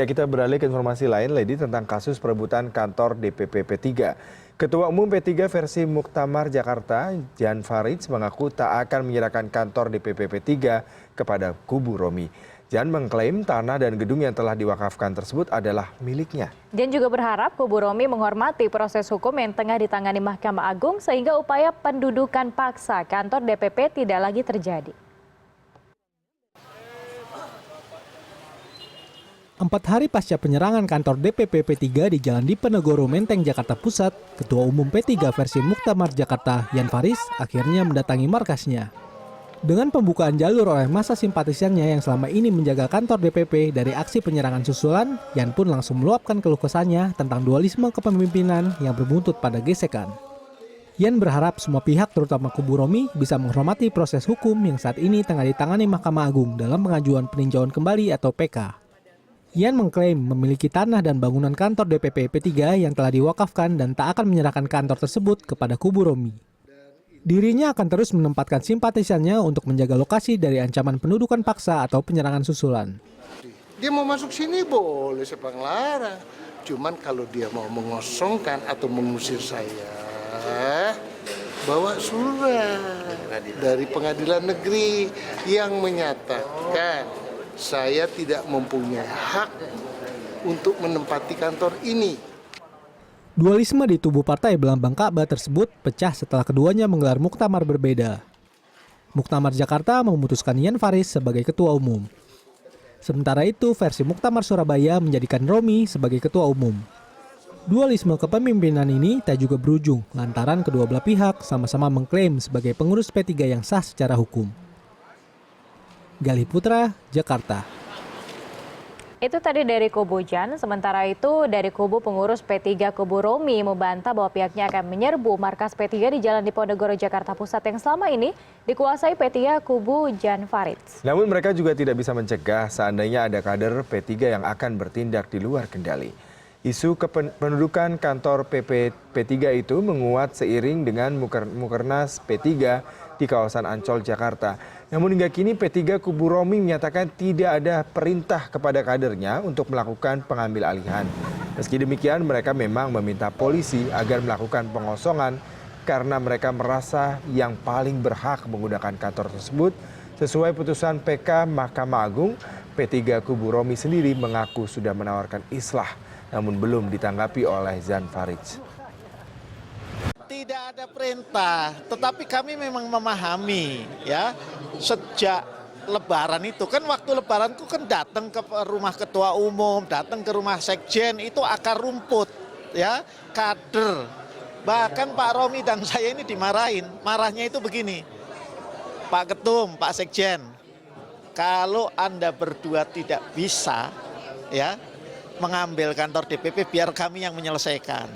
Ya, kita beralih ke informasi lain, Lady, tentang kasus perebutan kantor DPP P3. Ketua Umum P3 versi Muktamar Jakarta, Jan Faridz, mengaku tak akan menyerahkan kantor DPP P3 kepada kubu Romi. Jan mengklaim tanah dan gedung yang telah diwakafkan tersebut adalah miliknya. Jan juga berharap kubu Romi menghormati proses hukum yang tengah ditangani Mahkamah Agung sehingga upaya pendudukan paksa kantor DPP tidak lagi terjadi. 4 hari pasca penyerangan kantor DPP P3 di Jalan Diponegoro, Menteng, Jakarta Pusat, Ketua Umum P3 versi Muktamar Jakarta, Jan Faridz, akhirnya mendatangi markasnya. Dengan pembukaan jalur oleh massa simpatisannya yang selama ini menjaga kantor DPP dari aksi penyerangan susulan, Jan pun langsung meluapkan keluh kesahnya tentang dualisme kepemimpinan yang berbuntut pada gesekan. Jan berharap semua pihak terutama kubu Romi bisa menghormati proses hukum yang saat ini tengah ditangani Mahkamah Agung dalam pengajuan peninjauan kembali atau PK. Jan mengklaim memiliki tanah dan bangunan kantor DPP P3 yang telah diwakafkan dan tak akan menyerahkan kantor tersebut kepada kubu Romi. Dirinya akan terus menempatkan simpatisannya untuk menjaga lokasi dari ancaman pendudukan paksa atau penyerangan susulan. Dia mau masuk sini boleh, siapa yang larang. Cuman kalau dia mau mengosongkan atau mengusir saya, bawa surat dari pengadilan negeri yang menyatakan saya tidak mempunyai hak untuk menempati kantor ini. Dualisme di tubuh partai Belambang Ka'bah tersebut pecah setelah keduanya menggelar muktamar berbeda. Muktamar Jakarta memutuskan Jan Faridz sebagai ketua umum. Sementara itu, versi Muktamar Surabaya menjadikan Romi sebagai ketua umum. Dualisme kepemimpinan ini tak juga berujung lantaran kedua belah pihak sama-sama mengklaim sebagai pengurus P3 yang sah secara hukum. Galih Putra, Jakarta. Itu tadi dari kubu Jan, sementara itu dari kubu pengurus P3 kubu Romi membantah bahwa pihaknya akan menyerbu markas P3 di Jalan Diponegoro, Jakarta Pusat yang selama ini dikuasai P3 kubu Jan Faridz. Namun mereka juga tidak bisa mencegah seandainya ada kader P3 yang akan bertindak di luar kendali. Isu kependudukan kantor P3 itu menguat seiring dengan Mukernas P3 di kawasan Ancol, Jakarta. Namun hingga kini P3 kubu Romi menyatakan tidak ada perintah kepada kadernya untuk melakukan pengambil alihan. Meski demikian, mereka memang meminta polisi agar melakukan pengosongan karena mereka merasa yang paling berhak menggunakan kantor tersebut. Sesuai putusan PK Mahkamah Agung, P3 kubu Romi sendiri mengaku sudah menawarkan islah, namun belum ditanggapi oleh Jan Faridz. Tidak ada perintah, tetapi kami memang memahami ya, sejak Lebaran itu kan waktu Lebaran itu kan datang ke rumah ketua umum, datang ke rumah sekjen, itu akar rumput ya, kader. Bahkan Pak Romi dan saya ini dimarahin, marahnya itu begini, Pak Ketum, Pak Sekjen, kalau Anda berdua tidak bisa ya mengambil kantor DPP, biar kami yang menyelesaikan.